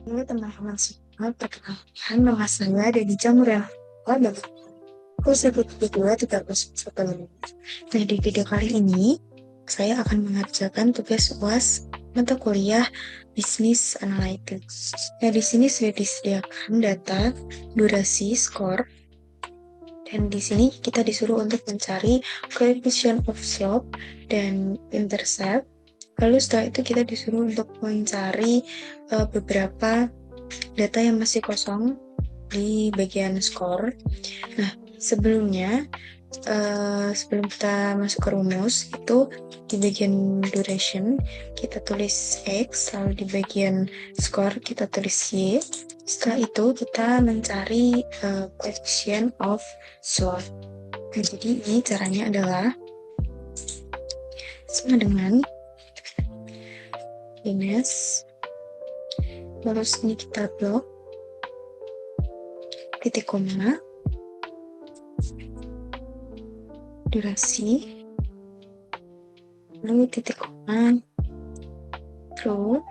Halo teman-teman semua, perkenalkan nama saya Dedi Jamurel. Dan aku sebut kedua 31. Nah, di video kali ini saya akan mengerjakan tugas UAS mata kuliah Business Analytics. Nah, di sini sudah disediakan data, durasi, skor, dan di sini kita disuruh untuk mencari coefficient of slope dan intercept. Lalu setelah itu kita disuruh untuk mencari beberapa data yang masih kosong di bagian skor. Nah, sebelumnya sebelum kita masuk ke rumus, itu di bagian duration kita tulis X, lalu di bagian skor kita tulis Y. Setelah itu kita mencari coefficient of slope. Nah, jadi ini caranya adalah sama dengan minus, lalu sini kita blok, titik koma, durasi, lalu titik koma, true,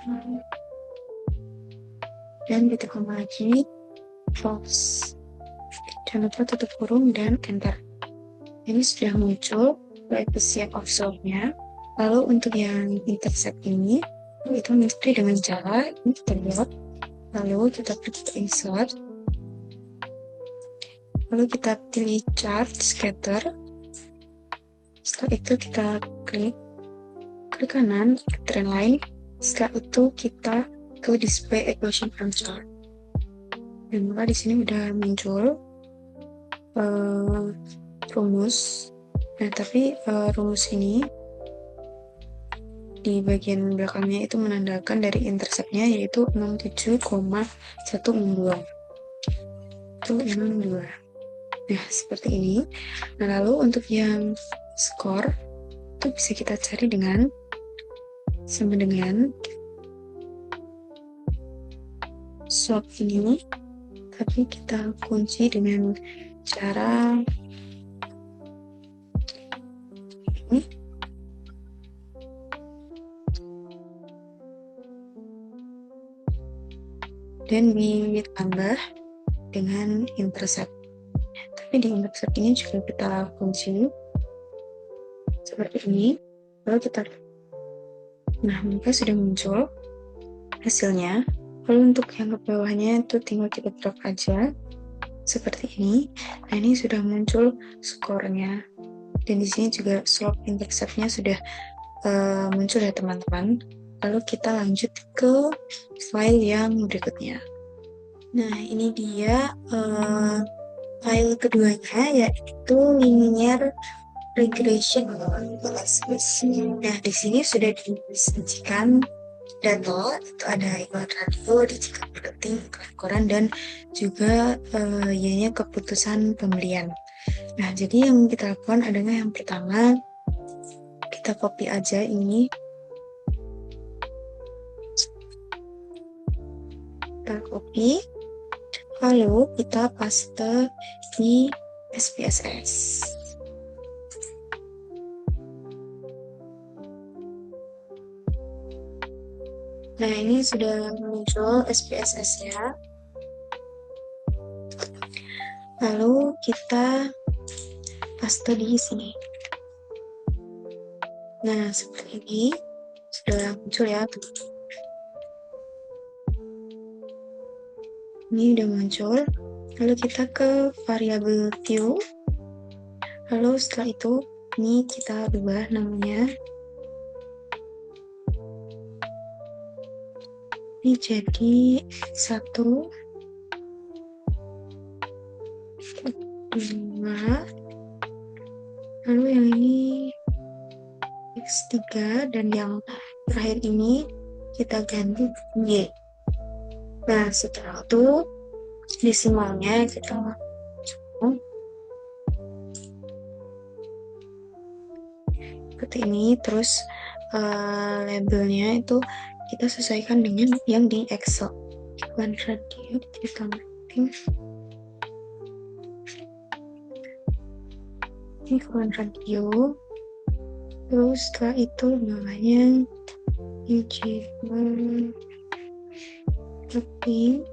dan titik koma lagi, false. Jangan lupa tutup kurung dan enter. Ini sudah muncul coefficient of slope-nya. Lalu untuk yang intercept ini, itu mencari dengan cara ini kita buat, lalu kita pergi ke insert, lalu kita pilih chart scatter. Setelah itu kita klik kanan ke trend line. Setelah itu kita ke display equation from chart. Dan maka di sini udah muncul rumus. Nah, tapi rumus ini di bagian belakangnya itu menandakan dari interceptnya, yaitu 67,162. Itu 62. Nah, seperti ini. Nah, lalu untuk yang skor itu bisa kita cari dengan sama dengan slope ini, tapi kita kunci dengan cara ini. Dan ditambah dengan intercept. Tapi di intercept ini juga kita kunci seperti ini. Lalu kita, nah, maka sudah muncul hasilnya. Lalu untuk yang ke bawahnya itu tinggal kita drag aja seperti ini. Nah, ini sudah muncul skornya. Dan di sini juga slope interceptnya sudah muncul ya teman-teman. Lalu kita lanjut ke file yang berikutnya. Nah, ini dia file keduanya, yaitu linear regression. Nah, di sini sudah disajikan data, itu ada iklan radio, digital marketing, iklan koran, dan juga ianya keputusan pembelian. Nah, jadi yang kita lakukan adalah yang pertama, kita copy aja ini. Kita copy, lalu kita paste di SPSS. Nah, ini sudah muncul SPSS-nya. Lalu kita paste di sini. Nah, seperti ini sudah muncul ya. Ini udah muncul. Lalu kita ke variabel view. Lalu setelah itu ini kita ubah namanya. Ini jadi 1, 2, lalu yang ini X3, dan yang terakhir ini kita ganti Y. Nah, setelah itu desimalnya kita masuk seperti ini. Terus labelnya itu kita sesuaikan dengan yang di Excel. Iklan radio, digital marketing. Ini iklan radio. Terus setelah itu namanya UG Tapi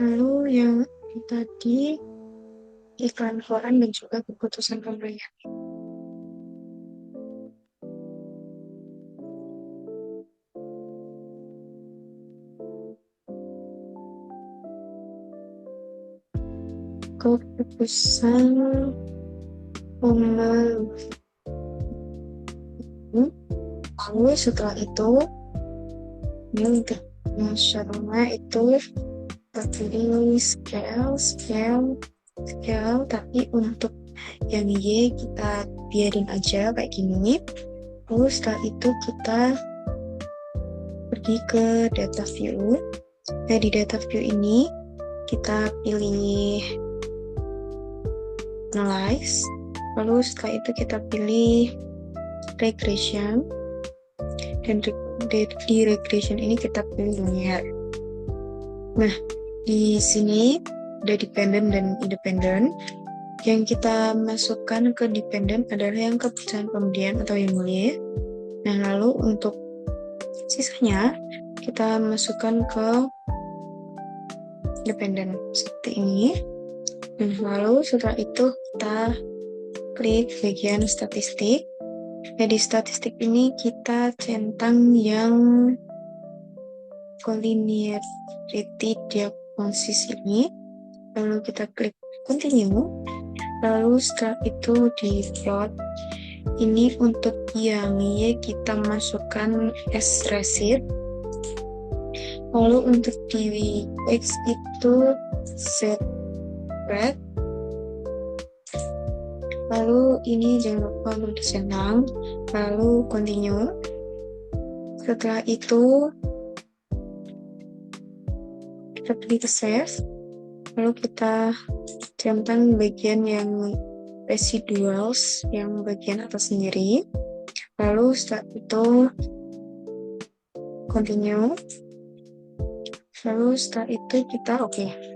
lalu yang tadi iklan koran dan juga keputusan pembelian. Keputusan pembelian. Lalu setelah itu ini untuk masyarakat itu terpilih scale, tapi untuk yang Y kita biarin aja kayak gini. Lalu setelah itu kita pergi ke data view. Nah, di data view ini kita pilih analyze. Lalu setelah itu kita pilih regression. Dan di regression ini kita pilih linear. Nah, di sini ada dependent dan independent. Yang kita masukkan ke dependent adalah yang keputusan pembelian atau yang Y. Nah, lalu untuk sisanya kita masukkan ke dependent seperti ini. Nah, lalu setelah itu kita klik bagian statistik. Nah, di statistik ini kita centang yang collinearity diagnosis ini. Lalu kita klik continue. Lalu setelah itu di plot ini untuk yang Y kita masukkan as receipt. Lalu untuk di X itu set red. Lalu ini jangan lupa untuk disenang. Lalu continue. Setelah itu kita pilih ke save. Lalu kita centang bagian yang residuals yang bagian atas sendiri. Lalu setelah itu continue. Lalu setelah itu kita oke.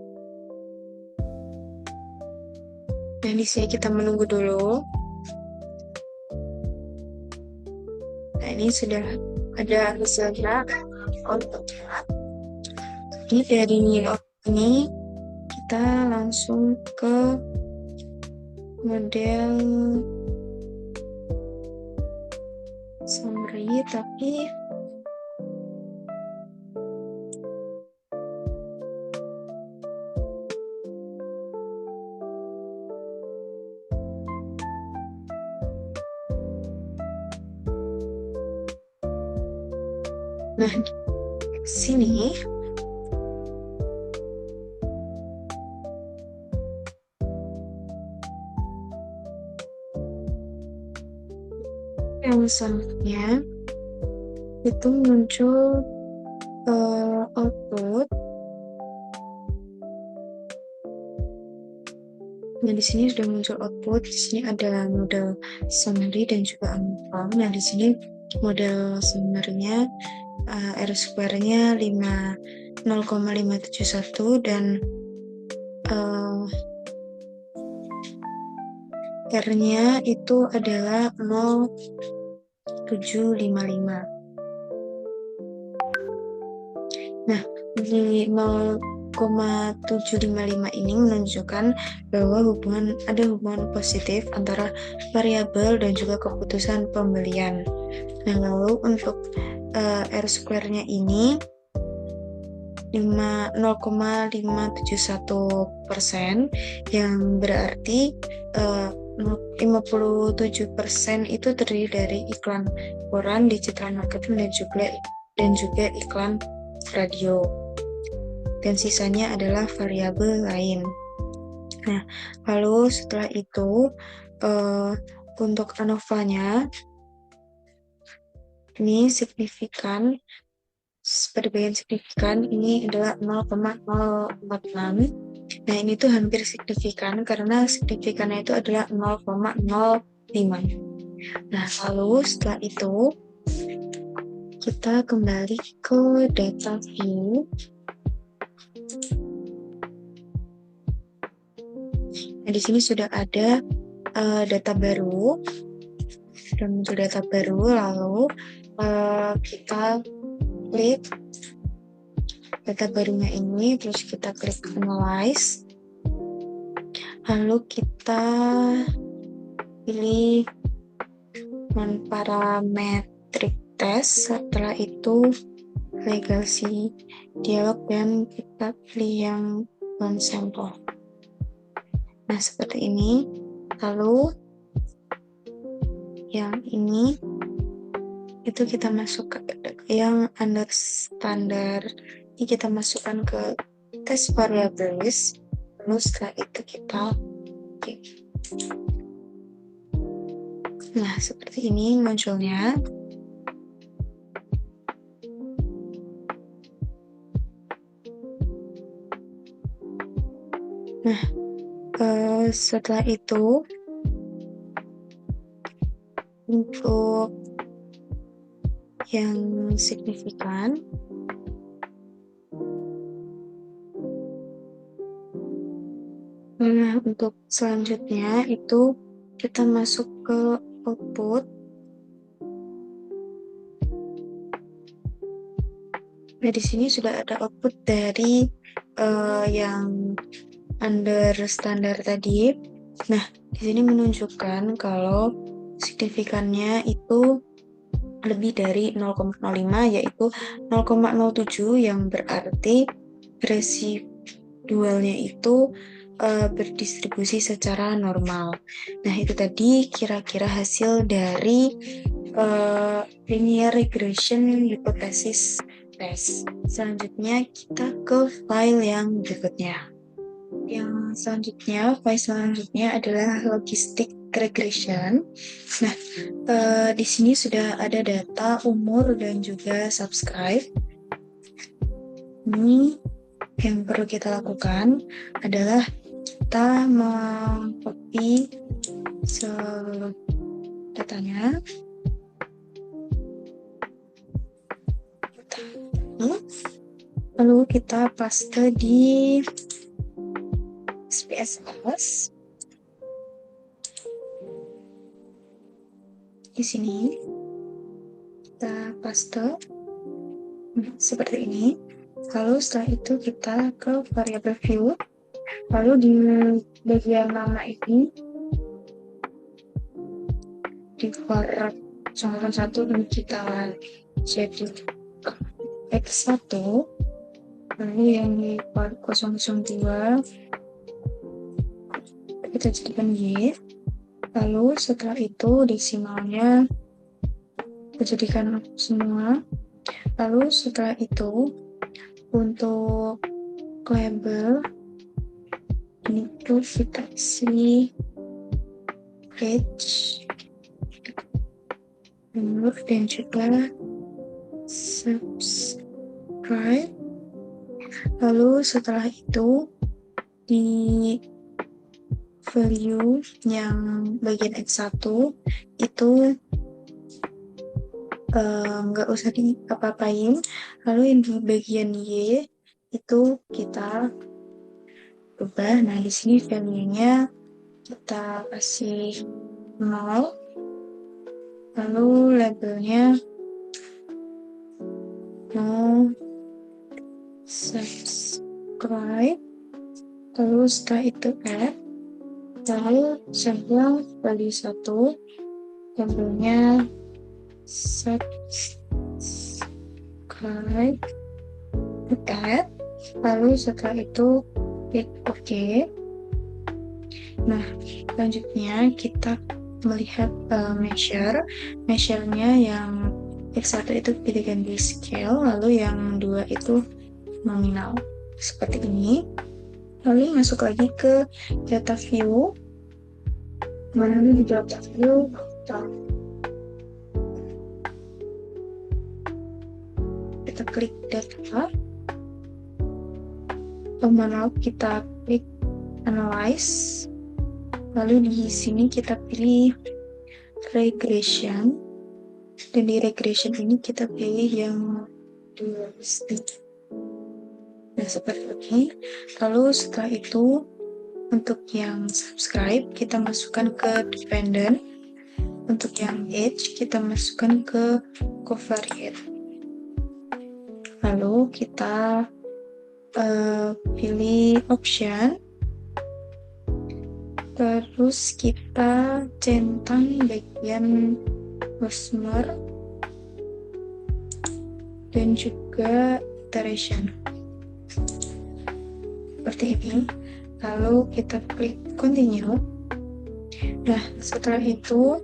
Nah, di sini kita menunggu dulu. Nah, ini sudah ada hasilnya. Ini dari ini kita langsung ke model summary, tapi nah sini yang selanjutnya itu muncul output. Nah, di sini sudah muncul output. Di sini ada model summary dan juga outcome. Nah, di sini model summary-nya R-square-nya 0,571 dan R-nya itu adalah 0,755. Nah, di 0,755 ini menunjukkan bahwa ada hubungan positif antara variabel dan juga keputusan pembelian. Nah, lalu untuk R-square-nya ini 0,571%, yang berarti 57% itu terdiri dari iklan koran, digital marketing dan juga iklan radio, dan sisanya adalah variabel lain. Nah, lalu setelah itu untuk ANOVA-nya ini signifikan, perbedaan signifikan ini adalah 0,046. Nah, ini tuh hampir signifikan karena signifikannya itu adalah 0,05. Nah, lalu setelah itu kita kembali ke data view. Nah, di sini sudah ada data baru, sudah muncul data baru. Lalu kita klik data barunya ini, terus kita klik analyze, lalu kita pilih non-parametric test, setelah itu legacy dialog dan kita pilih yang non-sample. Nah, seperti ini. Lalu yang ini itu kita masuk ke yang under standar, ini kita masukkan ke test variables, lalu setelah itu kita nah, seperti ini munculnya. Nah, setelah itu untuk yang signifikan, nah untuk selanjutnya itu kita masuk ke output. Nah, di sini sudah ada output dari yang under standar tadi. Nah, di sini menunjukkan kalau signifikannya itu lebih dari 0,05, yaitu 0,07, yang berarti residualnya itu berdistribusi secara normal. Nah, itu tadi kira-kira hasil dari linear regression hypothesis test. Selanjutnya kita ke file yang berikutnya. File selanjutnya adalah logistic regression. Nah, di sini sudah ada data umur dan juga subscribe. Ini yang perlu kita lakukan adalah kita mengcopy seluruh datanya. Lalu kita paste di SPSS. Di sini kita paste seperti ini. Lalu setelah itu kita ke variable view. Lalu di bagian nama ini di var 01 ini kita jadi X1, lalu yang di var 002 kita jadikan Y. Lalu setelah itu desimalnya kita jadikan semua. Lalu setelah itu untuk label ini tuh kita isi age, umur, dan juga subscribe. Lalu setelah itu di value yang bagian X1 itu nggak usah diapa-apain. Lalu yang di bagian Y itu kita ubah. Nah, di sini value-nya kita kasih 0. Lalu labelnya no subscribe. Lalu setelah itu add. Lalu sampel value 1, labelnya subscribe, add. Lalu setelah itu klik OK. Nah, selanjutnya kita melihat measure-nya yang X1 itu pilihkan di scale, lalu yang 2 itu nominal, seperti ini. Lalu masuk lagi ke data view. Mana di data view kita klik data, kita klik analyze. Lalu di sini kita pilih regression, dan di regression ini kita pilih yang dualistic. Nah, seperti ini. Lalu setelah itu untuk yang subscribe kita masukkan ke dependent, untuk yang age kita masukkan ke covariate. lalu kita pilih option, terus kita centang bagian Hosmer dan juga iteration seperti ini, lalu kita klik continue. Nah, setelah itu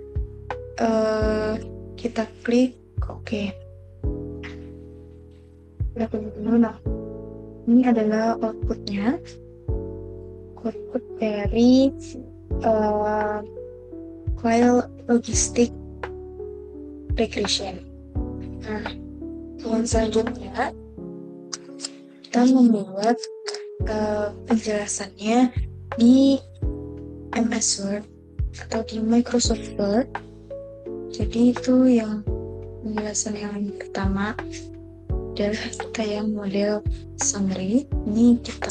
kita klik OK. Nah, ini adalah outputnya, output dari file logistik regression. Nah, yang selanjutnya kita membuat penjelasannya di MS Word atau di Microsoft Word. Jadi itu yang penjelasan yang pertama adalah kita yang model summary. Ini kita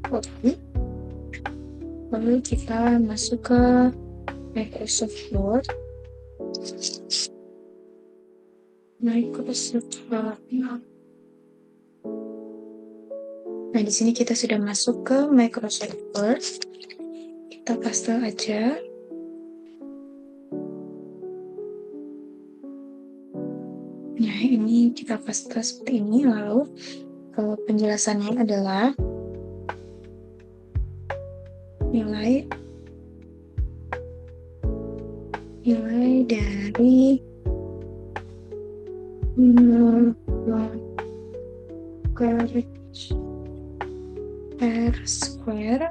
copy, lalu kita masuk ke Microsoft Word. Nah, di sini kita sudah masuk ke Microsoft Word. Kita paste aja. Nah, ini kita paste seperti ini, lalu penjelasannya adalah nilai dari R square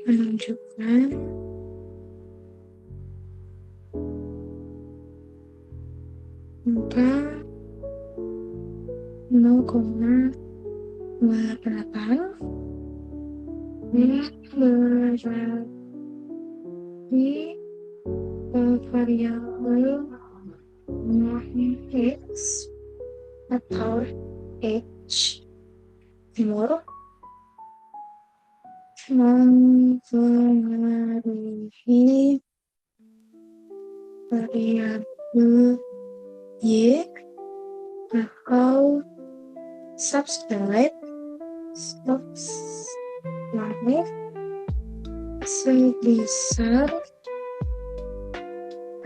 menunjukkan angka 0,8 berarti variabel x atau h umur mempengaruhi variabel y atau subscribe sebesar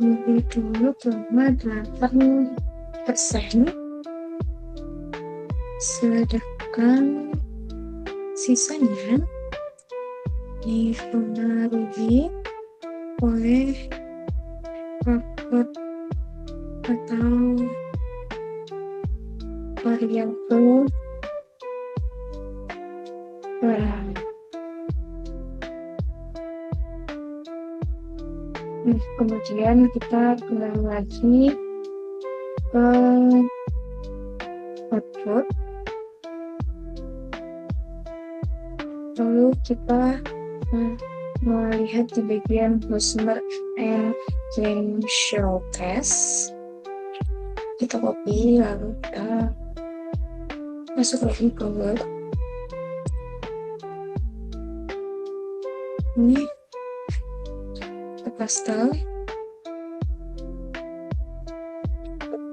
22,8%, sedangkan sisanya dipengaruhi oleh faktor atau variabel lain. Kemudian kita kembali lagi ke output, lalu kita melihat di bagian Hosmer and Clamshell test. Kita copy, lalu kita masuk lagi ke Word. Ini kita paste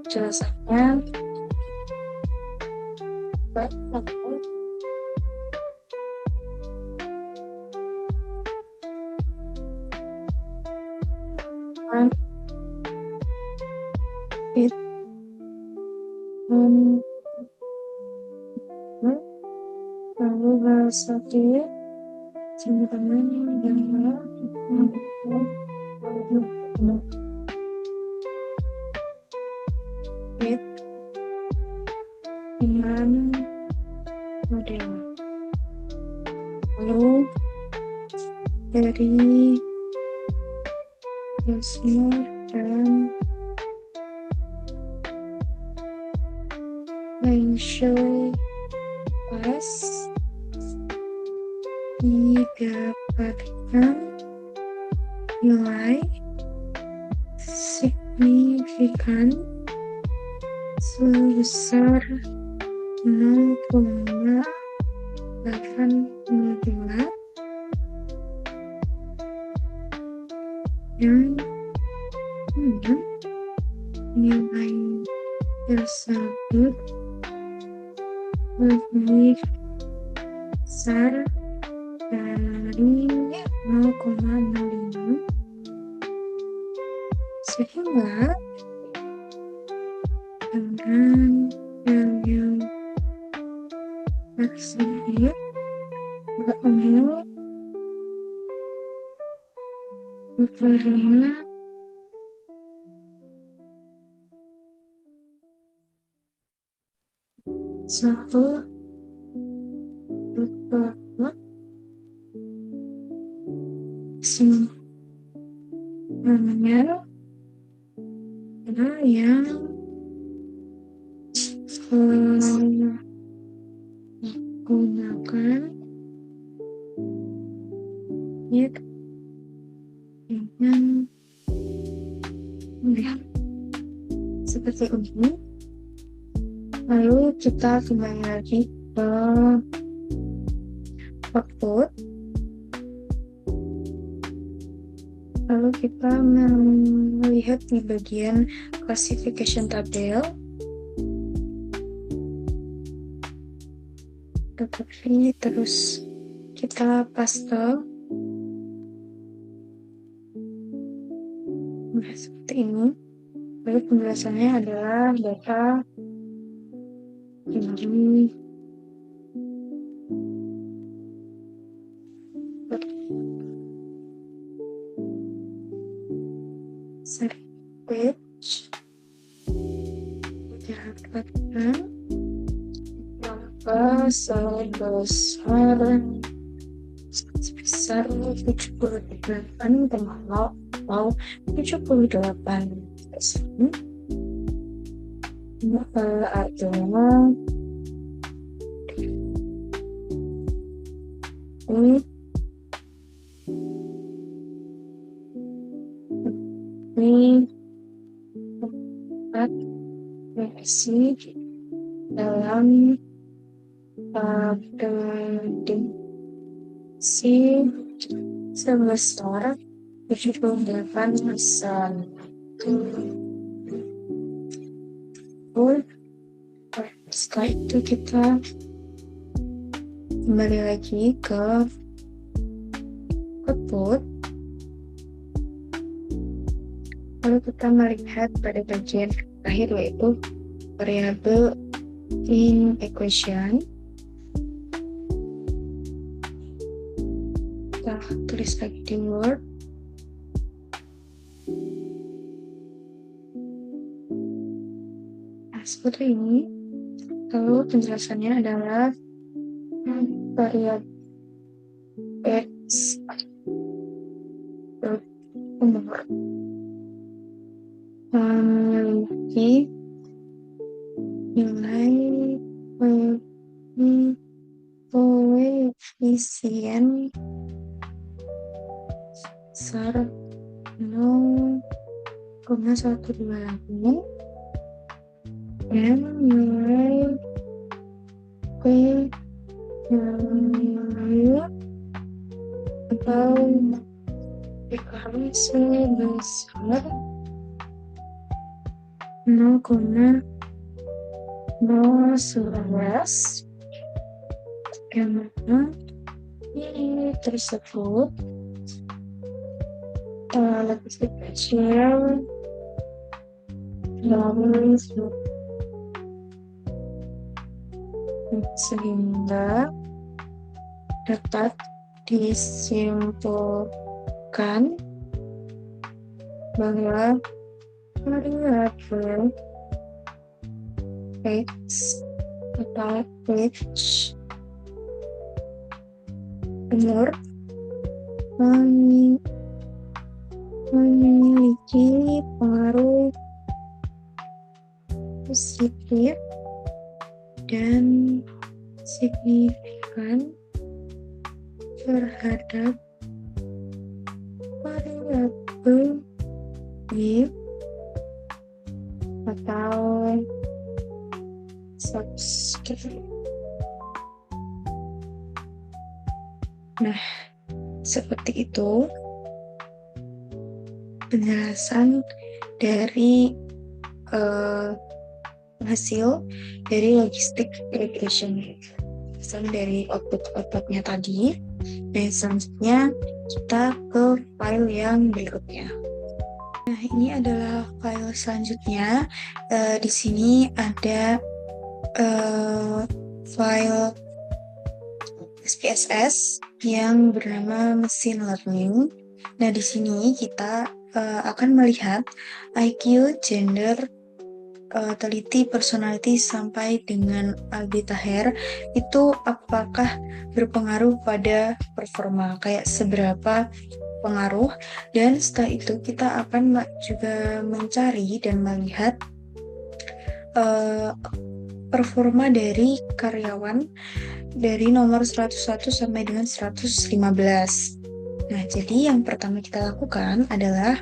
jelasannya. Lalu bahasa dia dengan model. Lalu dari Hosmer dan Clamshell pas didapatkan nilai signifikan sebesar 0,82 yang nilai tersebut lebih besar dari 0,05 sehingga dengan value tersebut berumur berwarna satu semuanya yang gunakan ya dengan mudah seperti ini. Lalu kita kembali lagi ke output. Lalu kita melihat di bagian classification tabel. Tetapi terus kita paste. Nah, seperti ini. Lalu penjelasannya adalah data ini seri page mendapatkan angka sebesar 78,78%. Ini adalah ini tempat versi dalam prediksi sebesar 78%. Setelah itu kita kembali lagi ke output. Lalu kita melihat pada bagian terakhir yaitu variable in equation. Kita tulis lagi di Word. Nah, seperti ini. Lalu penjelasannya adalah variabel x umur memiliki nilai koefisien besar 0,128 dan nilai atau dikali sebesar 0,011 yang mana ini tersebut lebih kecil dari sehingga dapat disimpulkan bahwa variabel x atau age umur memiliki pengaruh positif dan signifikan terhadap variabel y atau subscript. Nah, seperti itu penjelasan dari hasil dari logistic regression dari outputnya tadi. Dan selanjutnya kita ke file yang berikutnya. Nah, ini adalah file selanjutnya. Di sini ada file SPSS yang bernama machine learning. Nah, di sini kita akan melihat IQ, gender, teliti, personality sampai dengan Albitaher itu apakah berpengaruh pada performa, kayak seberapa pengaruh. Dan setelah itu kita akan juga mencari dan melihat performa dari karyawan dari nomor 101 sampai dengan 115. Nah, jadi yang pertama kita lakukan adalah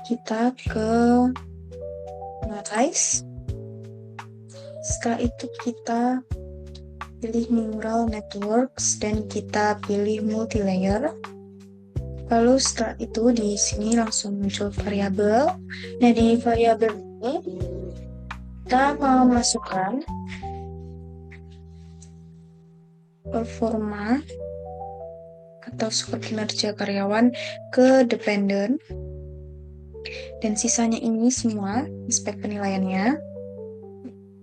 kita ke Analyze. Setelah itu kita pilih Neural Networks dan kita pilih Multilayer. Lalu setelah itu di sini langsung muncul variabel. Nah, di variabel ini kita mau masukkan performa atau skor kinerja karyawan ke dependent. Dan sisanya ini semua aspek penilaiannya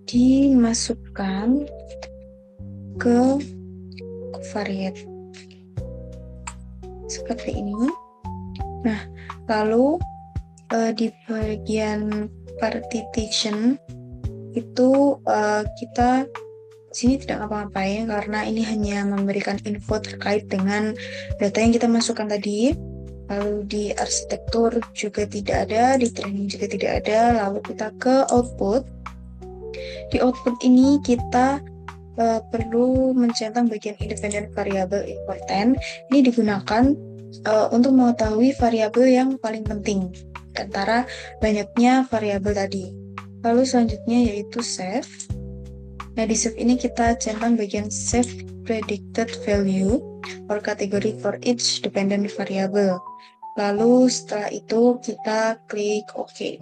dimasukkan ke covariate seperti ini. Nah, lalu di bagian partition itu kita sini tidak ngapa-ngapain karena ini hanya memberikan info terkait dengan data yang kita masukkan tadi. Lalu di arsitektur juga tidak ada, di training juga tidak ada. Lalu kita ke output. Di output ini kita perlu mencentang bagian independent variable important. Ini digunakan untuk mengetahui variabel yang paling penting antara banyaknya variabel tadi. Lalu selanjutnya yaitu save. Nah, di save ini kita centang bagian save predicted value or category for each dependent variable. Lalu setelah itu kita klik OK.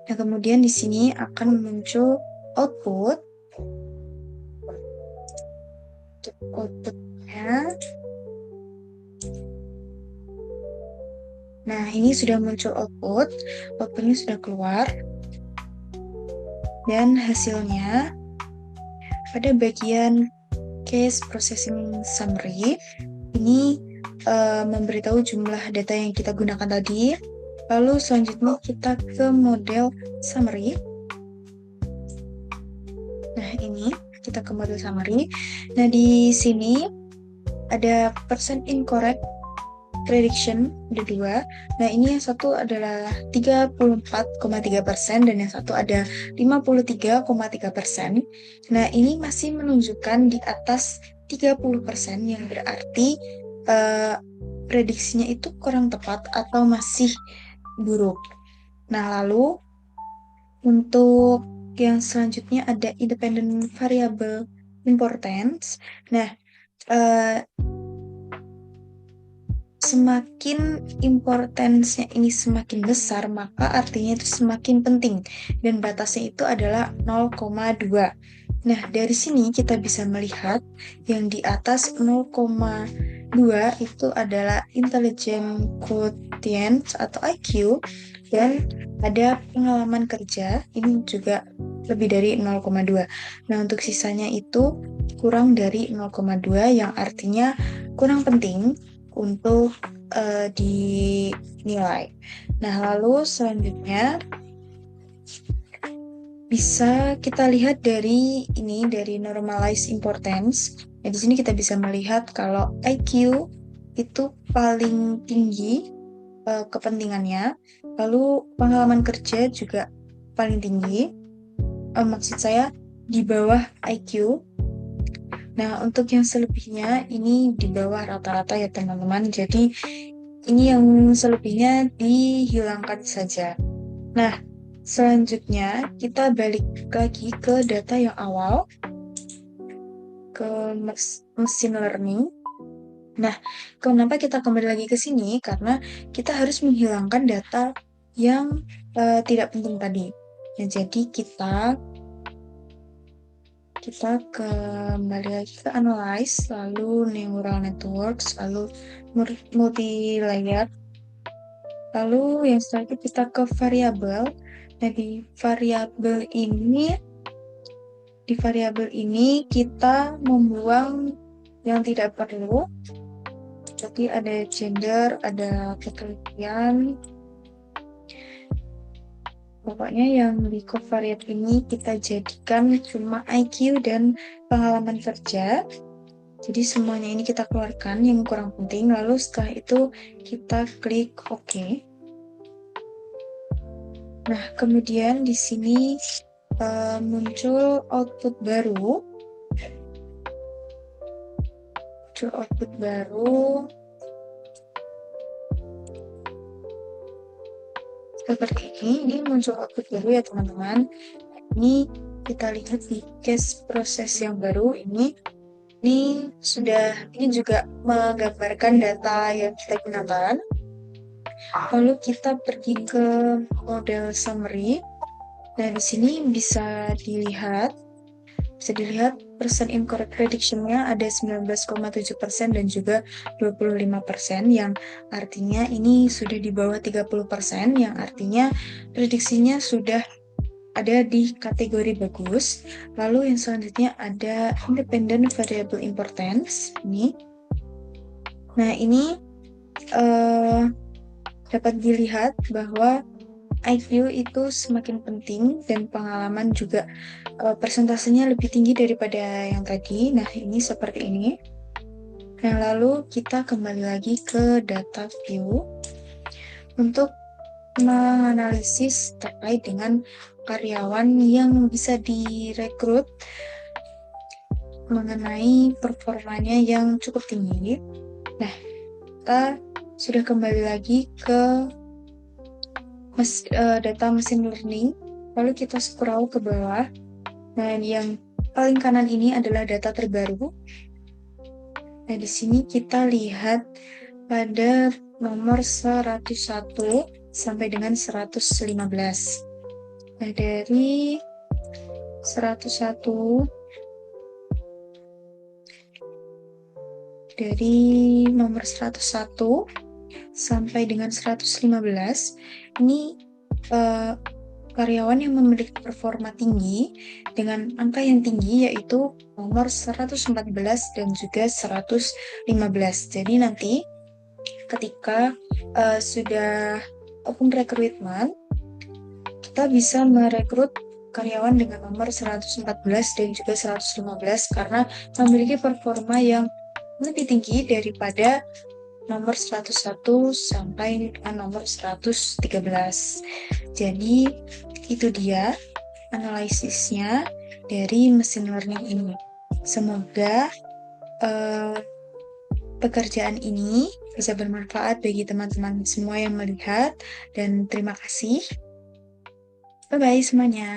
Nah, kemudian di sini akan muncul output. Outputnya. Nah, ini sudah muncul output. Outputnya sudah keluar. Dan hasilnya pada bagian case processing summary ini memberitahu jumlah data yang kita gunakan tadi. Lalu selanjutnya kita ke model summary. Nah, ini kita ke model summary. Nah, di sini ada percent incorrect prediction, ada dua. Nah, ini yang satu adalah 34,3% dan yang satu ada 53,3%. Nah, ini masih menunjukkan di atas 30%, yang berarti prediksinya itu kurang tepat atau masih buruk. Nah, lalu untuk yang selanjutnya ada independent variable importance. Nah, semakin importance-nya ini semakin besar, maka artinya itu semakin penting. Dan batasnya itu adalah 0,2. Nah, dari sini kita bisa melihat yang di atas 0,2 itu adalah intelligent quotient atau IQ, dan ada pengalaman kerja, ini juga lebih dari 0,2. Nah, untuk sisanya itu kurang dari 0,2, yang artinya kurang penting untuk dinilai. Nah, lalu selanjutnya bisa kita lihat dari ini, dari normalized importance. Nah, di sini kita bisa melihat kalau IQ itu paling tinggi kepentingannya, lalu pengalaman kerja juga paling tinggi. Maksud saya di bawah IQ. Nah, untuk yang selebihnya ini di bawah rata-rata ya teman-teman. Jadi ini yang selebihnya dihilangkan saja. Nah, selanjutnya kita balik lagi ke data yang awal, ke machine learning. Nah, kenapa kita kembali lagi ke sini? Karena kita harus menghilangkan data yang tidak penting tadi. Ya, jadi kita kembali lagi ke analyze, lalu neural networks, lalu multi-layer, lalu yang selanjutnya kita ke variabel. Nah, di variabel ini kita membuang yang tidak perlu. Jadi ada gender, ada ketelitian. Pokoknya yang di covariate ini kita jadikan cuma IQ dan pengalaman kerja. Jadi semuanya ini kita keluarkan yang kurang penting. Lalu setelah itu kita klik OK. Nah, kemudian di sini muncul output baru. Seperti ini muncul output baru ya teman-teman. Ini kita lihat di case proses yang baru ini juga menggambarkan data yang kita gunakan. Lalu kita pergi ke model summary. Nah, di sini bisa dilihat persen incorrect prediction-nya ada 19,7% dan juga 25%, yang artinya ini sudah di bawah 30%, yang artinya prediksinya sudah ada di kategori bagus. Lalu yang selanjutnya ada independent variable importance ini. Nah, ini dapat dilihat bahwa IQ itu semakin penting dan pengalaman juga persentasenya lebih tinggi daripada yang tadi. Nah, ini seperti ini. Nah, lalu kita kembali lagi ke data view untuk menganalisis terkait dengan karyawan yang bisa direkrut mengenai performanya yang cukup tinggi. Nah, kita sudah kembali lagi ke data machine learning, lalu kita scroll ke bawah. Nah, yang paling kanan ini adalah data terbaru. Nah, di sini kita lihat pada nomor 101 sampai dengan 115. Nah, dari 101 nomor 101 sampai dengan 115 ini karyawan yang memiliki performa tinggi dengan angka yang tinggi yaitu nomor 114 dan juga 115. Jadi nanti ketika sudah open recruitment, kita bisa merekrut karyawan dengan nomor 114 dan juga 115 karena memiliki performa yang lebih tinggi daripada nomor 101 sampai nomor 113. Jadi itu dia analisisnya dari machine learning ini. Semoga pekerjaan ini bisa bermanfaat bagi teman-teman semua yang melihat, dan terima kasih. Bye-bye semuanya.